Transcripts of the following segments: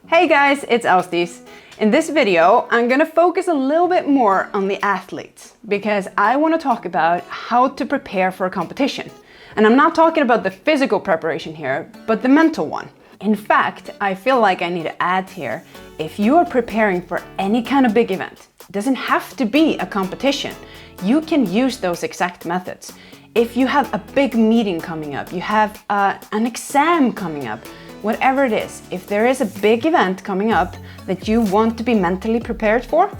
Hey guys, it's Austis. In this video, I'm gonna focus a little bit more on the athletes because I want to talk about how to prepare for a competition. And I'm not talking about the physical preparation here, but the mental one. In fact, I feel like I need to add here, if you are preparing for any kind of big event, it doesn't have to be a competition. You can use those exact methods. If you have a big meeting coming up, you have an exam coming up, whatever it is, if there is a big event coming up that you want to be mentally prepared for,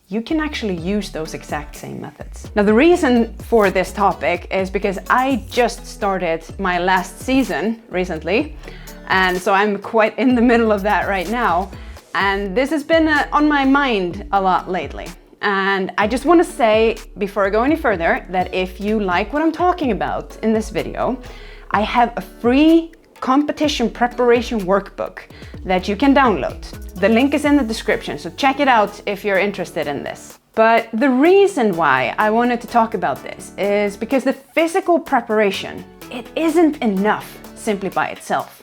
you can actually use those exact same methods. Now, the reason for this topic is because I just started my last season recently, and so I'm quite in the middle of that right now, and this has been on my mind a lot lately. And I just want to say, before I go any further, that if you like what I'm talking about in this video, I have a free competition preparation workbook that you can download. The link is in the description, so check it out if you're interested in this. But the reason why I wanted to talk about this is because the physical preparation, it isn't enough simply by itself.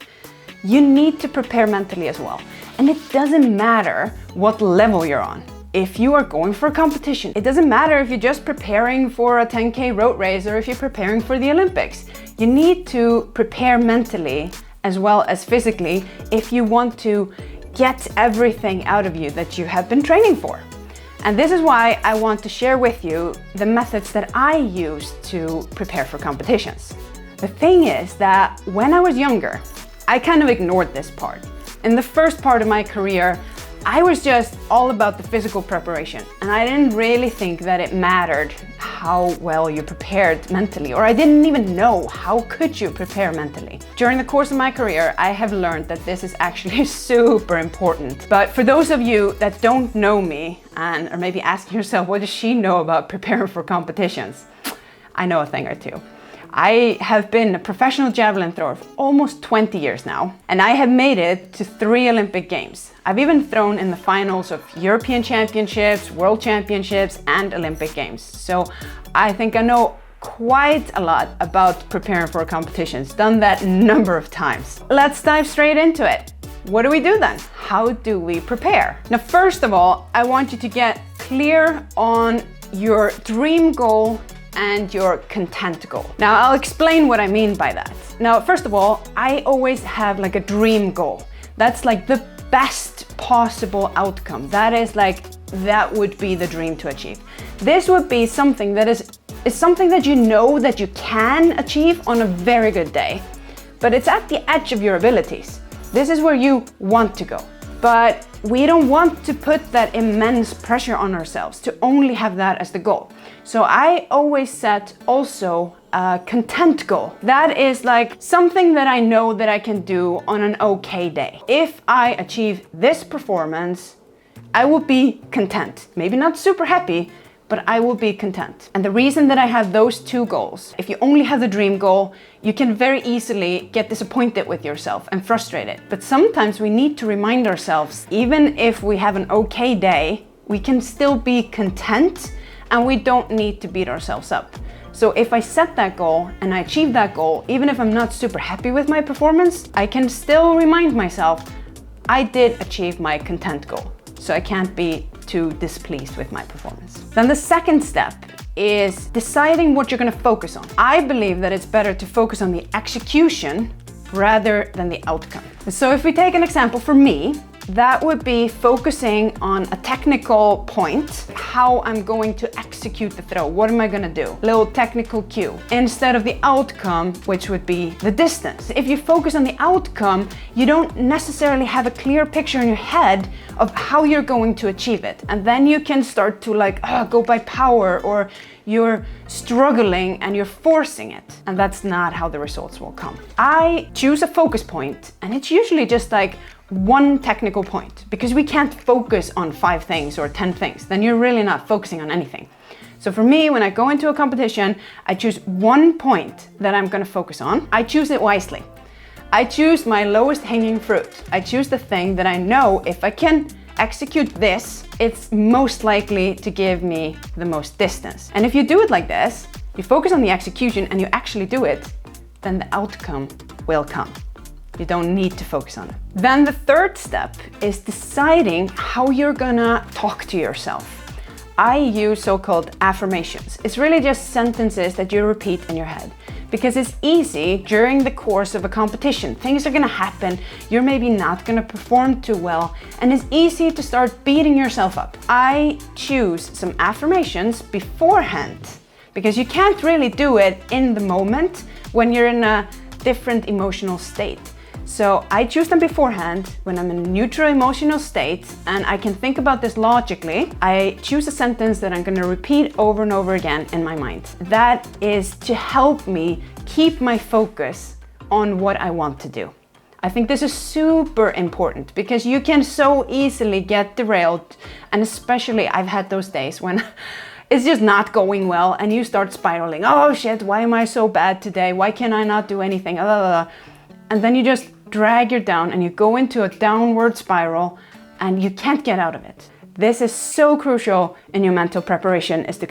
You need to prepare mentally as well. And it doesn't matter what level you're on. If you are going for a competition, it doesn't matter if you're just preparing for a 10K road race or if you're preparing for the Olympics. You need to prepare mentally as well as physically if you want to get everything out of you that you have been training for. And this is why I want to share with you the methods that I use to prepare for competitions. The thing is that when I was younger, I kind of ignored this part. In the first part of my career, I was just all about the physical preparation, and I didn't really think that it mattered how well you prepared mentally, or I didn't even know how could you prepare mentally. During the course of my career, I have learned that this is actually super important. But for those of you that don't know me and are maybe asking yourself, what does she know about preparing for competitions? I know a thing or two. I have been a professional javelin thrower for almost 20 years now, and I have made it to 3 Olympic Games. I've even thrown in the finals of European Championships, World Championships, and Olympic Games. So I think I know quite a lot about preparing for competitions, done that a number of times. Let's dive straight into it. What do we do then? How do we prepare? Now, first of all, I want you to get clear on your dream goal and your content goal. Now, I'll explain what I mean by that. Now, first of all, I always have like a dream goal. That's like the best possible outcome. That would be the dream to achieve. This would be something that is something that you know that you can achieve on a very good day, but it's at the edge of your abilities. This is where you want to go. But we don't want to put that immense pressure on ourselves to only have that as the goal. So I always set also a content goal. That is like something that I know that I can do on an okay day. If I achieve this performance, I will be content. Maybe not super happy, but I will be content. And the reason that I have those 2 goals, if you only have the dream goal, you can very easily get disappointed with yourself and frustrated. But sometimes we need to remind ourselves, even if we have an okay day, we can still be content and we don't need to beat ourselves up. So if I set that goal and I achieve that goal, even if I'm not super happy with my performance, I can still remind myself, I did achieve my content goal. So I can't be too displeased with my performance. Then the second step is deciding what you're going to focus on. I believe that it's better to focus on the execution rather than the outcome. So if we take an example for me, that would be focusing on a technical point, how I'm going to execute the throw. What am I going to do? Little technical cue. Instead of the outcome, which would be the distance. If you focus on the outcome, you don't necessarily have a clear picture in your head of how you're going to achieve it. And then you can start to go by power, or you're struggling and you're forcing it. And that's not how the results will come. I choose a focus point, and it's usually just like one technical point, because we can't focus on 5 things or 10 things. Then you're really not focusing on anything. So for me, when I go into a competition, I choose one point that I'm going to focus on. I choose it wisely. I choose my lowest hanging fruit. I choose the thing that I know if I can execute this, it's most likely to give me the most distance. And if you do it like this, you focus on the execution and you actually do it, then the outcome will come. You don't need to focus on it. Then the third step is deciding how you're gonna talk to yourself. I use so-called affirmations. It's really just sentences that you repeat in your head, because it's easy during the course of a competition. Things are gonna happen, you're maybe not gonna perform too well, and it's easy to start beating yourself up. I choose some affirmations beforehand, because you can't really do it in the moment when you're in a different emotional state. So I choose them beforehand when I'm in a neutral emotional state and I can think about this logically. I choose a sentence that I'm gonna repeat over and over again in my mind. That is to help me keep my focus on what I want to do. I think this is super important because you can so easily get derailed, and especially I've had those days when it's just not going well and you start spiraling. Oh shit, why am I so bad today? Why can I not do anything? And then you just drag you down and you go into a downward spiral and you can't get out of it. This is so crucial in your mental preparation, is to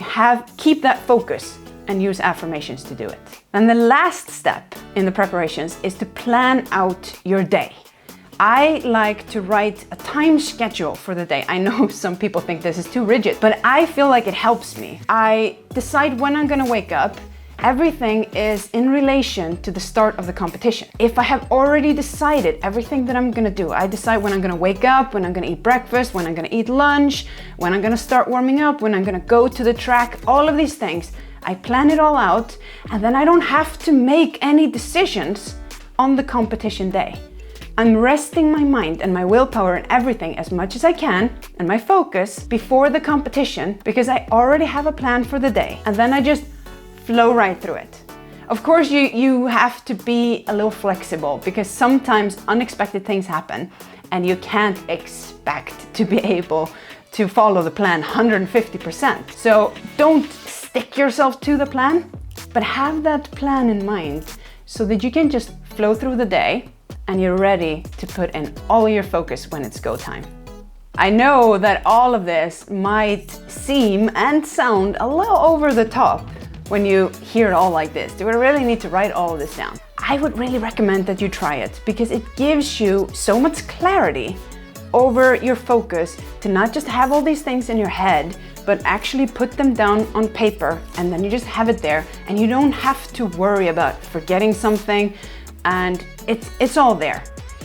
keep that focus and use affirmations to do it. And the last step in the preparations is to plan out your day. I like to write a time schedule for the day. I know some people think this is too rigid, but I feel like it helps me. I decide when I'm gonna wake up. Everything is in relation to the start of the competition. If I have already decided everything that I'm gonna do, I decide when I'm gonna wake up, when I'm gonna eat breakfast, when I'm gonna eat lunch, when I'm gonna start warming up, when I'm gonna go to the track, all of these things. I plan it all out, and then I don't have to make any decisions on the competition day. I'm resting my mind and my willpower and everything as much as I can, and my focus before the competition, because I already have a plan for the day, and then I just flow right through it. Of course, you have to be a little flexible, because sometimes unexpected things happen and you can't expect to be able to follow the plan 150%. So don't stick yourself to the plan, but have that plan in mind so that you can just flow through the day and you're ready to put in all your focus when it's go time. I know that all of this might seem and sound a little over the top when you hear it all like this. Do I really need to write all of this down? I would really recommend that you try it, because it gives you so much clarity over your focus to not just have all these things in your head, but actually put them down on paper, and then you just have it there and you don't have to worry about forgetting something, and it's all there.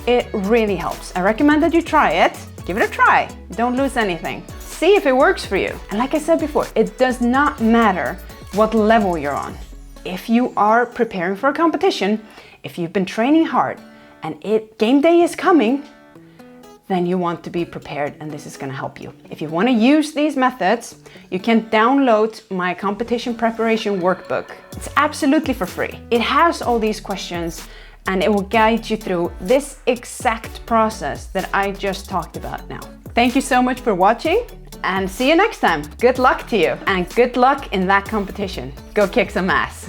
It really helps. I recommend that you try it. Give it a try. Don't lose anything. See if it works for you. And like I said before, it does not matter what level you're on. If you are preparing for a competition, if you've been training hard and game day is coming, then you want to be prepared, and this is gonna help you. If you wanna use these methods, you can download my competition preparation workbook. It's absolutely for free. It has all these questions and it will guide you through this exact process that I just talked about now. Thank you so much for watching, and see you next time. Good luck to you, and good luck in that competition. Go kick some ass.